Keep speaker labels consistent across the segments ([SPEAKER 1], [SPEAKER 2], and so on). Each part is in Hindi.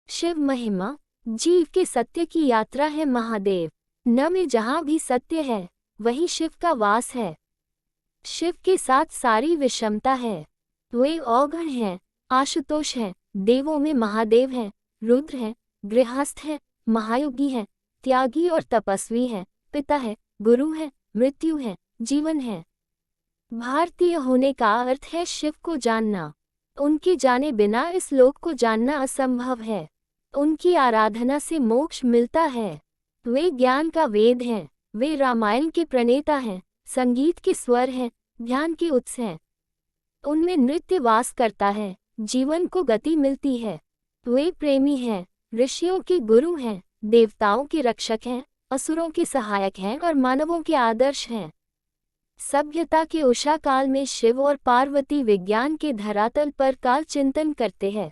[SPEAKER 1] शिव महिमा। जीव के सत्य की यात्रा है महादेव। न में जहाँ भी सत्य है वही शिव का वास है। शिव के साथ सारी विषमता है। वे औघड़ हैं, आशुतोष हैं, देवों में महादेव हैं, रुद्र हैं, गृहस्थ हैं, महायोगी हैं, त्यागी और तपस्वी हैं, पिता है, गुरु है, मृत्यु है, जीवन है। भारतीय होने का अर्थ है शिव को जानना। उनके जाने बिना इस लोक को जानना असंभव है। उनकी आराधना से मोक्ष मिलता है। वे ज्ञान का वेद हैं। वे रामायण के प्रणेता हैं, संगीत के स्वर हैं, ध्यान के उत्स हैं। उनमें नृत्य वास करता है, जीवन को गति मिलती है। वे प्रेमी हैं, ऋषियों के गुरु हैं, देवताओं के रक्षक हैं, असुरों के सहायक हैं और मानवों के आदर्श हैं। सभ्यता के उषा काल में शिव और पार्वती विज्ञान के धरातल पर काल चिंतन करते हैं।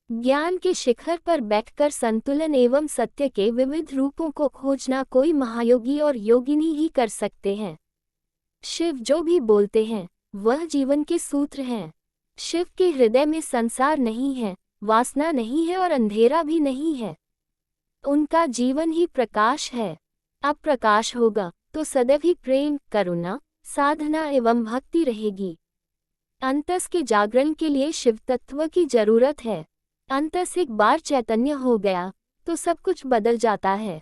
[SPEAKER 1] ज्ञान के शिखर पर बैठकर संतुलन एवं सत्य के विविध रूपों को खोजना कोई महायोगी और योगिनी ही कर सकते हैं। शिव जो भी बोलते हैं वह जीवन के सूत्र हैं। शिव के हृदय में संसार नहीं है, वासना नहीं है और अंधेरा भी नहीं है। उनका जीवन ही प्रकाश है। अब प्रकाश होगा तो सदैव ही प्रेम, करुणा, साधना एवं भक्ति रहेगी। अंतस के जागरण के लिए शिव तत्व की जरूरत है। अंतस एक बार चैतन्य हो गया तो सब कुछ बदल जाता है।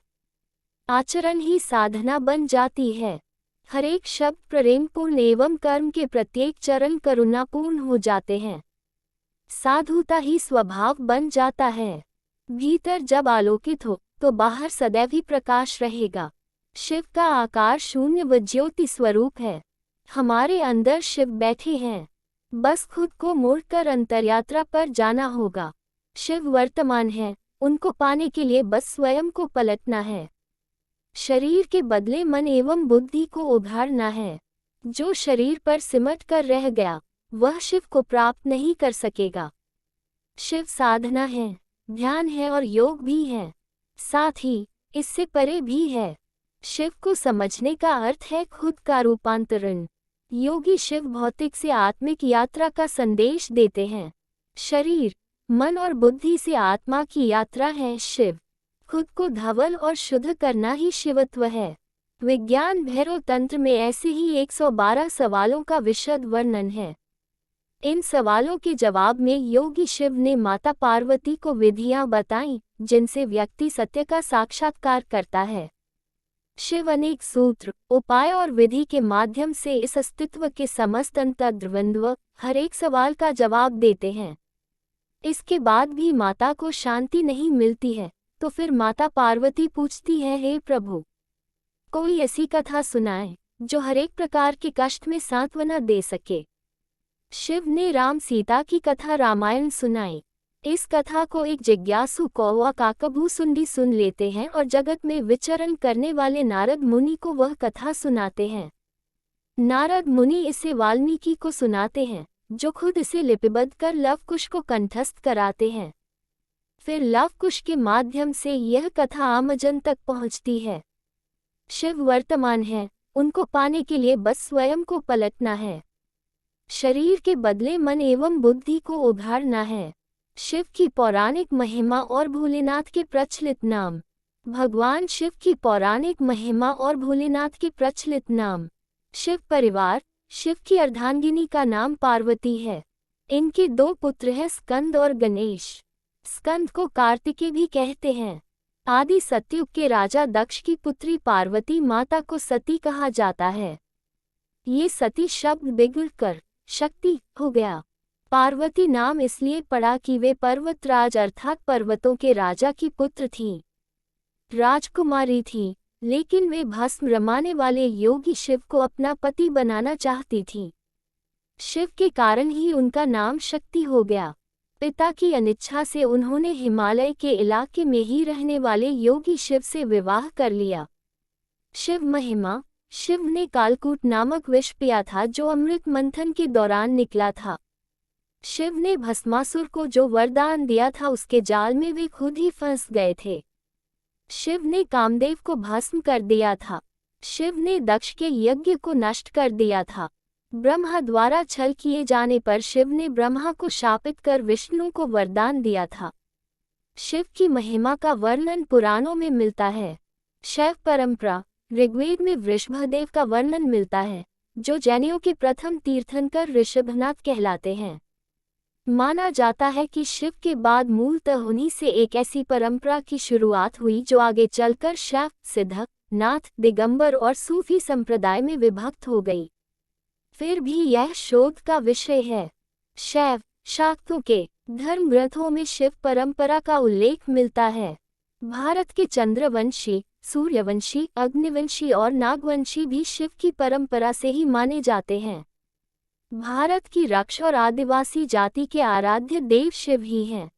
[SPEAKER 1] आचरण ही साधना बन जाती है। हर एक शब्द प्रेमपूर्ण एवं कर्म के प्रत्येक चरण करुणापूर्ण हो जाते हैं। साधुता ही स्वभाव बन जाता है। भीतर जब आलोकित हो तो बाहर सदैव ही प्रकाश रहेगा। शिव का आकार शून्य व ज्योति स्वरूप है। हमारे अंदर शिव बैठे हैं, बस खुद को मोड़कर अंतर्यात्रा पर जाना होगा। शिव वर्तमान है, उनको पाने के लिए बस स्वयं को पलटना है। शरीर के बदले मन एवं बुद्धि को उभारना है। जो शरीर पर सिमट कर रह गया वह शिव को प्राप्त नहीं कर सकेगा। शिव साधना है, ध्यान है और योग भी है, साथ ही इससे परे भी है। शिव को समझने का अर्थ है खुद का रूपांतरण। योगी शिव भौतिक से आत्मिक यात्रा का संदेश देते हैं। शरीर, मन और बुद्धि से आत्मा की यात्रा है शिव। खुद को धवल और शुद्ध करना ही शिवत्व है। विज्ञान भैरव तंत्र में ऐसे ही 112 सवालों का विशद वर्णन है। इन सवालों के जवाब में योगी शिव ने माता पार्वती को विधियां बताईं जिनसे व्यक्ति सत्य का साक्षात्कार करता है। शिव अनेक सूत्र, उपाय और विधि के माध्यम से इस अस्तित्व के समस्त अंतर्द्वंद्व, हर एक सवाल का जवाब देते हैं। इसके बाद भी माता को शांति नहीं मिलती है तो फिर माता पार्वती पूछती है, हे प्रभु, कोई ऐसी कथा सुनाए जो हर एक प्रकार के कष्ट में सांत्वना दे सके। शिव ने राम सीता की कथा रामायण सुनाई। इस कथा को एक जिज्ञासु कौवा काकभूसुंडी सुन लेते हैं और जगत में विचरण करने वाले नारद मुनि को वह कथा सुनाते हैं। नारद मुनि इसे वाल्मीकि को सुनाते हैं जो खुद इसे लिपिबद्ध कर लवकुश को कंठस्थ कराते हैं। फिर लवकुश के माध्यम से यह कथा आमजन तक पहुंचती है। शिव वर्तमान है, उनको पाने के लिए बस स्वयं को पलटना है। शरीर के बदले मन एवं बुद्धि को उभारना है। शिव की पौराणिक महिमा और भोलेनाथ के प्रचलित नाम। भगवान शिव की पौराणिक महिमा और भोलेनाथ के प्रचलित नाम। शिव परिवार। शिव की अर्धांगिनी का नाम पार्वती है। इनके 2 पुत्र हैं, स्कंद और गणेश। स्कंद को कार्तिकेय भी कहते हैं। आदि सतयुग के राजा दक्ष की पुत्री पार्वती माता को सती कहा जाता है। ये सती शब्द बिगड़कर शक्ति हो गया। पार्वती नाम इसलिए पड़ा कि वे पर्वतराज अर्थात पर्वतों के राजा की पुत्र थीं। राजकुमारी थीं, लेकिन वे भस्म रमाने वाले योगी शिव को अपना पति बनाना चाहती थीं। शिव के कारण ही उनका नाम शक्ति हो गया। पिता की अनिच्छा से उन्होंने हिमालय के इलाके में ही रहने वाले योगी शिव से विवाह कर लिया। शिव महिमा। शिव ने कालकूट नामक विष पिया था जो अमृत मंथन के दौरान निकला था। शिव ने भस्मासुर को जो वरदान दिया था उसके जाल में वे खुद ही फंस गए थे। शिव ने कामदेव को भस्म कर दिया था। शिव ने दक्ष के यज्ञ को नष्ट कर दिया था। ब्रह्मा द्वारा छल किए जाने पर शिव ने ब्रह्मा को शापित कर विष्णु को वरदान दिया था। शिव की महिमा का वर्णन पुराणों में मिलता है। शैव परंपरा। ऋग्वेद में वृषभदेव का वर्णन मिलता है, जो जैनियों के प्रथम तीर्थंकर ऋषभनाथ कहलाते हैं। माना जाता है कि शिव के बाद मूलतः उन्हीं से एक ऐसी परंपरा की शुरुआत हुई जो आगे चलकर शैव, सिद्धक, नाथ, दिगंबर और सूफी संप्रदाय में विभक्त हो गई। फिर भी यह शोध का विषय है। शैव शाक्तों के धर्म ग्रंथों में शिव परंपरा का उल्लेख मिलता है। भारत के चंद्रवंशी, सूर्यवंशी, अग्निवंशी और नागवंशी भी शिव की परंपरा से ही माने जाते हैं। भारत की रक्ष और आदिवासी जाति के आराध्य देव शिव ही हैं।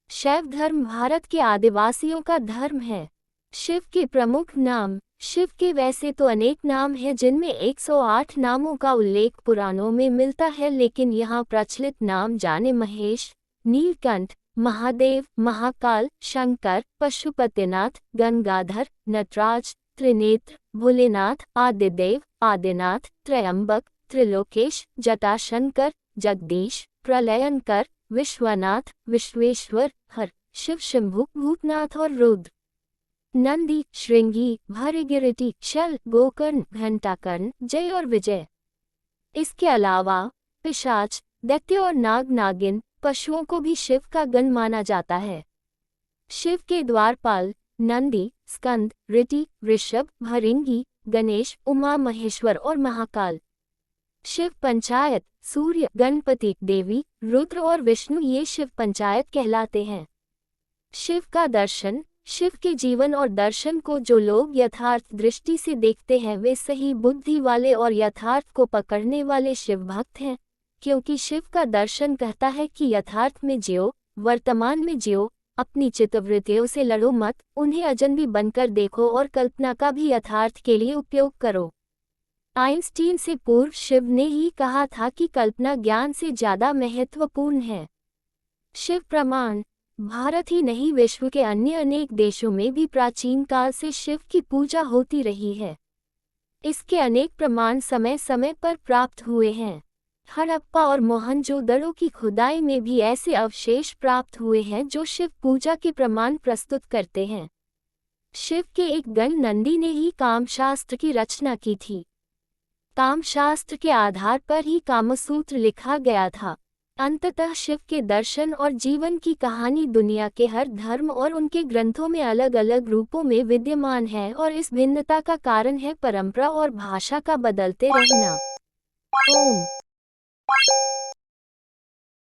[SPEAKER 1] शैव धर्म भारत के आदिवासियों का धर्म है। शिव के प्रमुख नाम। शिव के वैसे तो अनेक नाम हैं, जिनमें 108 नामों का उल्लेख पुराणों में मिलता है, लेकिन यहाँ प्रचलित नाम जाने महेश, नीलकंठ, महादेव, महाकाल, शंकर, पशुपतिनाथ, गंगाधर, नटराज, त्रिनेत्र, भोलेनाथ, आदिदेव, आदिनाथ, त्रयंबक, त्रिलोकेश, जटाशंकर, जगदीश, प्रलयंकर, विश्वनाथ, विश्वेश्वर, हर, शिव शंभु, भूतनाथ और रुद्र। नंदी, श्रृंगी, भृगुरिटी, शल, गोकर्ण, घंटाकर्ण, जय और विजय। इसके अलावा पिशाच, दैत्य और नाग नागिन पशुओं को भी शिव का गण माना जाता है। शिव के द्वारपाल नंदी, स्कंद, ऋषि, ऋषभ, भृंगी, गणेश, उमा महेश्वर और महाकाल। शिव पंचायत सूर्य, गणपति, देवी, रुद्र और विष्णु ये शिव पंचायत कहलाते हैं। शिव का दर्शन। शिव के जीवन और दर्शन को जो लोग यथार्थ दृष्टि से देखते हैं वे सही बुद्धि वाले और यथार्थ को पकड़ने वाले शिव भक्त हैं, क्योंकि शिव का दर्शन कहता है कि यथार्थ में जियो, वर्तमान में जियो, अपनी चित्तवृत्तियों से लड़ो मत, उन्हें अजनबी बनकर देखो और कल्पना का भी यथार्थ के लिए उपयोग करो। आइंस्टीन से पूर्व शिव ने ही कहा था कि कल्पना ज्ञान से ज्यादा महत्वपूर्ण है। शिव प्रमाण। भारत ही नहीं विश्व के अन्य अनेक देशों में भी प्राचीन काल से शिव की पूजा होती रही है। इसके अनेक प्रमाण समय समय पर प्राप्त हुए हैं। हड़प्पा और मोहनजोदड़ो की खुदाई में भी ऐसे अवशेष प्राप्त हुए हैं जो शिव पूजा के प्रमाण प्रस्तुत करते हैं। शिव के एक गण नंदी ने ही कामशास्त्र की रचना की थी। कामशास्त्र के आधार पर ही कामसूत्र लिखा गया था। अंततः शिव के दर्शन और जीवन की कहानी दुनिया के हर धर्म और उनके ग्रंथों में अलग अलग रूपों में विद्यमान है और इस भिन्नता का कारण है परंपरा और भाषा का बदलते रहना। ओम।